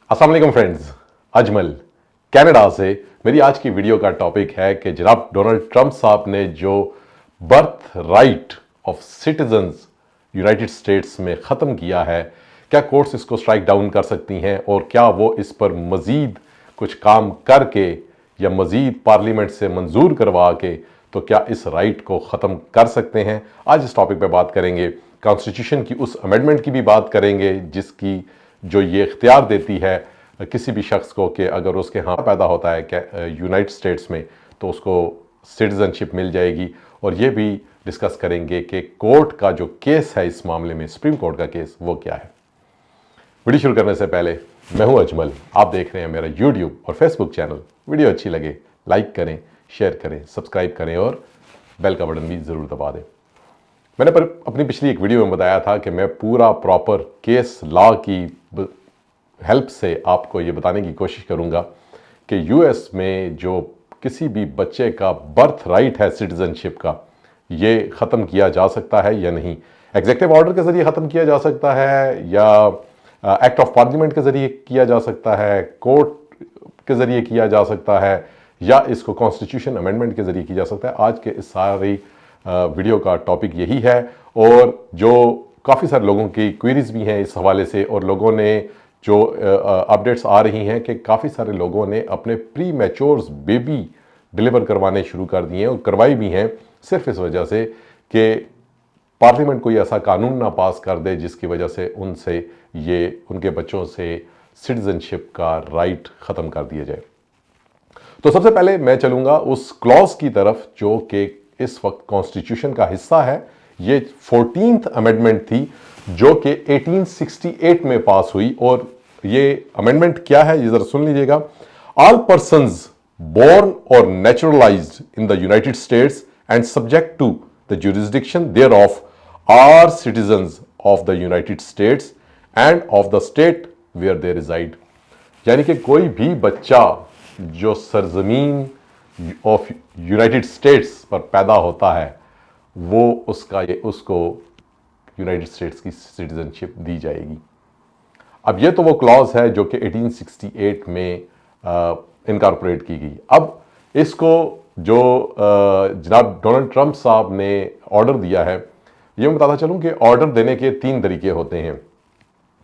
अस्सलाम वालेकुम friends, Ajmal Canada से। मेरी आज की वीडियो का टॉपिक है कि जनाब डोनाल्ड ट्रंप साहब ने जो birth right of citizens United states में ख़त्म किया है, क्या कोर्ट्स इसको स्ट्राइक डाउन कर सकती हैं और क्या वो इस पर मज़ीद कुछ काम करके या मज़ीद पार्लियामेंट से मंजूर करवा के तो क्या इस राइट को ख़त्म कर सकते हैं। आज इस टॉपिक पे बात करेंगे। कॉन्स्टिट्यूशन की उस अमेंडमेंट की भी बात करेंगे जिसकी जो ये इख्तियार देती है किसी भी शख्स को कि अगर उसके यहाँ पैदा होता है यूनाइटेड स्टेट्स में तो उसको सिटीजनशिप मिल जाएगी। और ये भी डिस्कस करेंगे कि कोर्ट का जो केस है इस मामले में, सुप्रीम कोर्ट का केस, वो क्या है। वीडियो शुरू करने से पहले मैं हूं अजमल, आप देख रहे हैं मेरा यूट्यूब और फेसबुक चैनल। वीडियो अच्छी लगे लाइक करें, शेयर करें, सब्सक्राइब करें और बेल का बटन भी ज़रूर दबा दें। मैंने अपनी पिछली एक वीडियो में बताया था कि मैं पूरा प्रॉपर केस लॉ की हेल्प से आपको ये बताने की कोशिश करूंगा कि यूएस में जो किसी भी बच्चे का बर्थ राइट है सिटीजनशिप का, ये ख़त्म किया जा सकता है या नहीं। एग्जीक्यूटिव ऑर्डर के ज़रिए ख़त्म किया जा सकता है या एक्ट ऑफ पार्लियामेंट के ज़रिए किया जा सकता है, कोर्ट के ज़रिए किया जा सकता है या इसको कॉन्स्टिट्यूशन अमेंडमेंट के ज़रिए किया जा सकता है। आज के इस सारी वीडियो का टॉपिक यही है और जो काफ़ी सारे लोगों की क्वेरीज भी हैं इस हवाले से, और लोगों ने जो अपडेट्स आ रही हैं कि काफ़ी सारे लोगों ने अपने प्री मैच्योर्स बेबी डिलीवर करवाने शुरू कर दिए हैं और करवाई भी हैं, सिर्फ इस वजह से कि पार्लियामेंट कोई ऐसा कानून ना पास कर दे जिसकी वजह से उनसे ये उनके बच्चों से सिटीजनशिप का राइट ख़त्म कर दिया जाए। तो सबसे पहले मैं चलूँगा उस क्लॉज की तरफ जो कि इस वक्त कॉन्स्टिट्यूशन का हिस्सा है। ये 14th अमेंडमेंट थी जो कि 1868 में पास हुई। और ये अमेंडमेंट क्या है ये जरा सुन लीजिएगा। All persons born or naturalised in the United States and subject to the jurisdiction thereof are citizens of the United States and of the state where they reside. यानी कि कोई भी बच्चा जो सरजमीन ऑफ यूनाइटेड स्टेट्स पर पैदा होता है वो उसको यूनाइटेड स्टेट्स की सिटीजनशिप दी जाएगी। अब ये तो वो क्लॉज है जो कि 1868 में इनकॉर्पोरेट की गई। अब इसको जो जनाब डोनाल्ड ट्रंप साहब ने ऑर्डर दिया है, ये मैं बताता चलूं कि ऑर्डर देने के 3 तरीके होते हैं।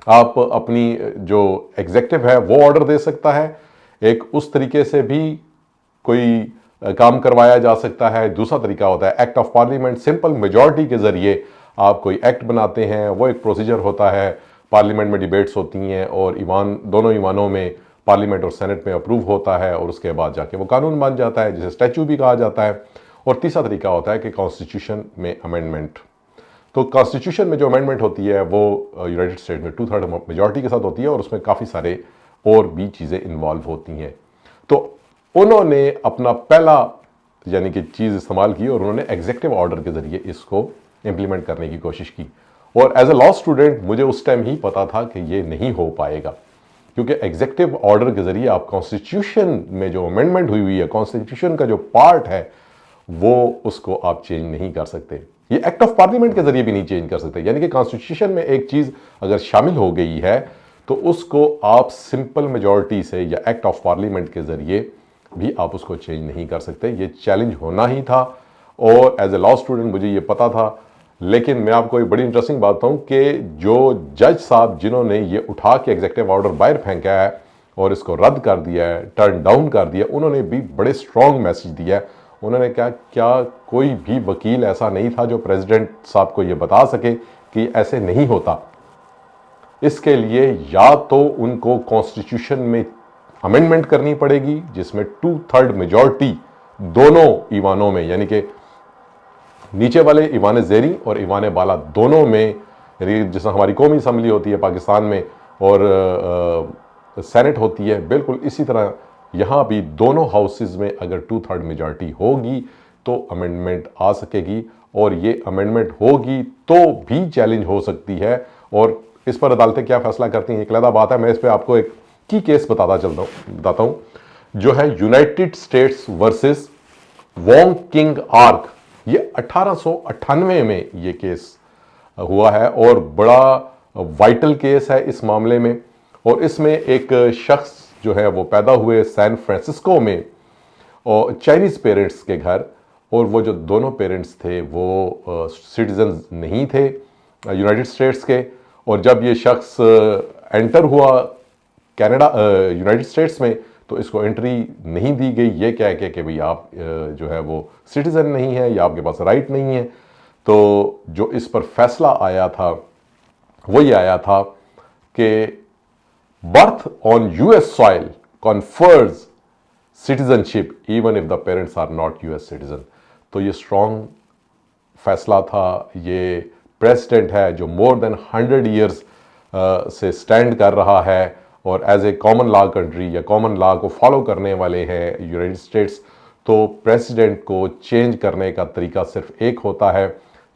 आप अपनी जो एग्जीक्यूटिव है वो ऑर्डर दे सकता है, एक उस तरीके से भी कोई काम करवाया जा सकता है। दूसरा तरीका होता है act of parliament, simple majority के ज़रिए आप कोई एक्ट बनाते हैं, वो एक प्रोसीजर होता है, पार्लियामेंट में डिबेट्स होती हैं और दोनों ईवानों में पार्लियामेंट और सेनेट में अप्रूव होता है और उसके बाद जाके वो कानून बन जाता है, जिसे स्टैच्यू भी कहा जाता है। और तीसरा तरीका होता है कि कॉन्स्टिट्यूशन में अमेंडमेंट। तो कॉन्स्टिट्यूशन में जो अमेंडमेंट होती है वो यूनाइटेड स्टेट में 2/3 मेजॉरिटी के साथ होती है और उसमें काफ़ी सारे और भी चीज़ें इन्वॉल्व होती हैं। तो उन्होंने अपना पहला यानी कि चीज़ इस्तेमाल की और उन्होंने एग्जीक्यूटिव ऑर्डर के ज़रिए इसको इम्प्लीमेंट करने की कोशिश की। और एज ए लॉ स्टूडेंट मुझे उस टाइम ही पता था कि ये नहीं हो पाएगा, क्योंकि एग्जीक्यूटिव ऑर्डर के ज़रिए आप कॉन्स्टिट्यूशन में जो अमेंडमेंट हुई है, कॉन्स्टिट्यूशन का जो पार्ट है वो उसको आप चेंज नहीं कर सकते। ये एक्ट ऑफ पार्लियामेंट के ज़रिए भी नहीं चेंज कर सकते। यानी कि कॉन्स्टिट्यूशन में एक चीज़ अगर शामिल हो गई है तो उसको आप सिंपल मेजॉरिटी से या एक्ट ऑफ पार्लियामेंट के ज़रिए भी आप उसको चेंज नहीं कर सकते। ये चैलेंज होना ही था और एज ए लॉ स्टूडेंट मुझे ये पता था। लेकिन मैं आपको एक बड़ी इंटरेस्टिंग बात बताऊं कि जो जज साहब जिन्होंने ये उठा के एग्जीक्यूटिव ऑर्डर बाहर फेंका है और इसको रद्द कर दिया है, टर्न डाउन कर दिया, उन्होंने भी बड़े स्ट्रॉन्ग मैसेज दिया है। उन्होंने कहा क्या कोई भी वकील ऐसा नहीं था जो प्रेसिडेंट साहब को ये बता सके कि ऐसे नहीं होता। इसके लिए या तो उनको कॉन्स्टिट्यूशन में अमेंडमेंट करनी पड़ेगी जिसमें 2/3 मेजॉरिटी दोनों ईवानों में, यानी कि नीचे वाले ईवान ज़ेरी और ईवान बाला दोनों में, जैसा हमारी कौमी असम्बली होती है पाकिस्तान में और सेनेट होती है, बिल्कुल इसी तरह यहाँ भी दोनों हाउसेज में अगर 2/3 मेजॉरिटी होगी तो अमेंडमेंट आ सकेगी। और ये अमेंडमेंट होगी तो भी चैलेंज हो सकती है और इस पर अदालतें क्या फैसला करती हैं एक अलग बात है। मैं इस पर आपको एक की केस बताता हूँ जो है United states versus Wong king arc. ये 1898 में ये केस हुआ है और बड़ा वाइटल केस है इस मामले में। और इसमें एक शख्स जो है वो पैदा हुए सैन फ्रांसिस्को में और चाइनीज़ पेरेंट्स के घर, और वो जो दोनों पेरेंट्स थे वो सिटीजन नहीं थे यूनाइटेड स्टेट्स के। और जब ये शख्स एंटर हुआ कनाडा यूनाइटेड स्टेट्स में, तो इसको एंट्री नहीं दी गई ये कह के कि भाई आप जो है वो सिटीज़न नहीं है या आपके पास राइट नहीं है। तो जो इस पर फैसला आया था वो ये आया था कि birth on US soil confers citizenship even if the parents are not US citizen. तो ये स्ट्रॉन्ग फैसला था। ये प्रेसिडेंट है जो मोर देन 100 ईयर्स से स्टैंड कर रहा है और as a common law country या कॉमन लॉ को फॉलो करने वाले हैं यूनाइटेड स्टेट्स। तो प्रेसिडेंट को चेंज करने का तरीका सिर्फ एक होता है,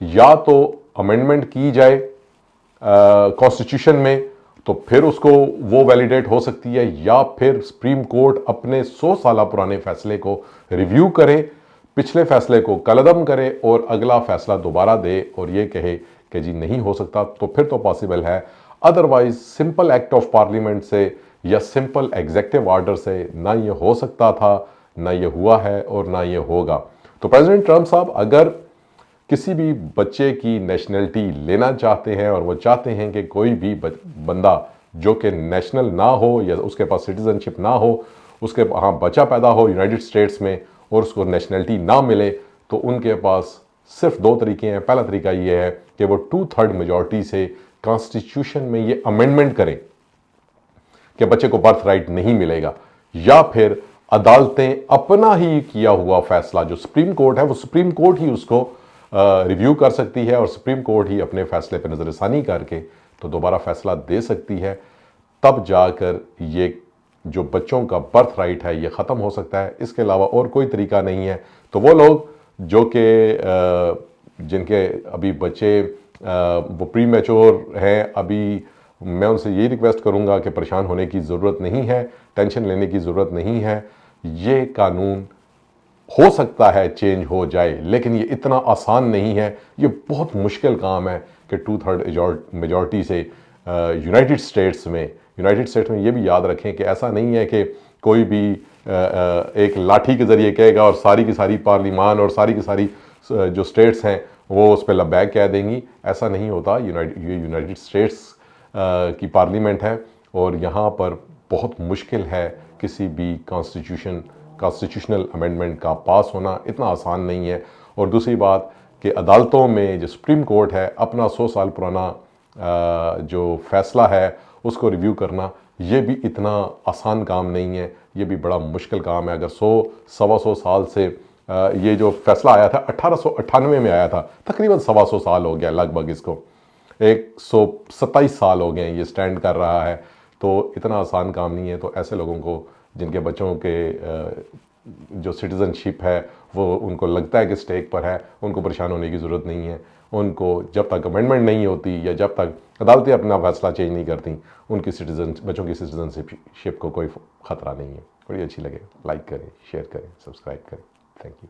या तो अमेंडमेंट की जाए कॉन्स्टिट्यूशन में तो फिर उसको वो वैलिडेट हो सकती है, या फिर सुप्रीम कोर्ट अपने 100 साल पुराने फैसले को रिव्यू करे, पिछले फैसले को कलअदम करे और अगला फैसला दोबारा दे और ये कहे कि जी नहीं हो सकता, तो फिर तो पॉसिबल है। Otherwise simple act of parliament से या सिंपल एग्जेक्टिव ऑर्डर से ना ये हो सकता था, ना ये हुआ है और ना ये होगा। तो प्रेसिडेंट ट्रंप साहब अगर किसी भी बच्चे की नेशनलिटी लेना चाहते हैं और वो चाहते हैं कि कोई भी बंदा जो कि नेशनल ना हो या उसके पास सिटीजनशिप ना हो, उसके वहाँ बच्चा पैदा हो यूनाइटेड स्टेट्स में और उसको नेशनलिटी ना मिले, तो उनके पास सिर्फ दो तरीके हैं। पहला तरीका ये है कि वो 2/3 मेजॉरिटी से कॉन्स्टिट्यूशन में ये अमेंडमेंट करें कि बच्चे को बर्थ राइट नहीं मिलेगा, या फिर अदालतें अपना ही किया हुआ फैसला जो सुप्रीम कोर्ट है वो सुप्रीम कोर्ट ही उसको रिव्यू कर सकती है और सुप्रीम कोर्ट ही अपने फैसले पर नजरसानी करके तो दोबारा फैसला दे सकती है। तब जाकर ये जो बच्चों का बर्थ राइट है ये ख़त्म हो सकता है। इसके अलावा और कोई तरीका नहीं है। तो वो लोग जो कि जिनके अभी बच्चे वो प्री मैच्योर हैं, अभी मैं उनसे ये रिक्वेस्ट करूंगा कि परेशान होने की ज़रूरत नहीं है, टेंशन लेने की ज़रूरत नहीं है। ये कानून हो सकता है चेंज हो जाए, लेकिन ये इतना आसान नहीं है। ये बहुत मुश्किल काम है कि 2/3 मेजॉरिटी से यूनाइटेड स्टेट्स में ये भी याद रखें कि ऐसा नहीं है कि कोई भी एक लाठी के ज़रिए कहेगा और सारी की सारी पार्लियामान और सारी की सारी जो स्टेट्स हैं वो उस पर लब्बैक कह देंगी। ऐसा नहीं होता। ये यूनाइटेड स्टेट्स की पार्लियामेंट है और यहाँ पर बहुत मुश्किल है किसी भी कॉन्स्टिट्यूशनल अमेंडमेंट का पास होना, इतना आसान नहीं है। और दूसरी बात कि अदालतों में जो सुप्रीम कोर्ट है अपना 100 साल पुराना जो फैसला है उसको रिव्यू करना, ये भी इतना आसान काम नहीं है, ये भी बड़ा मुश्किल काम है। अगर 100-125 साल से ये जो फैसला आया था 1898 में आया था, तकरीबन 125 साल हो गया लगभग, इसको 127 साल हो गए ये स्टैंड कर रहा है। तो इतना आसान काम नहीं है। तो ऐसे लोगों को जिनके बच्चों के जो सिटीज़नशिप है वो उनको लगता है कि स्टेक पर है, उनको परेशान होने की ज़रूरत नहीं है। उनको जब तक अमेंडमेंट नहीं होती या जब तक अदालतें अपना फैसला चेंज नहीं करती, उनकी बच्चों की सिटीज़नशिप को कोई ख़तरा नहीं है। बड़ी अच्छी लगे लाइक करें, शेयर करें, सब्सक्राइब करें। Thank you.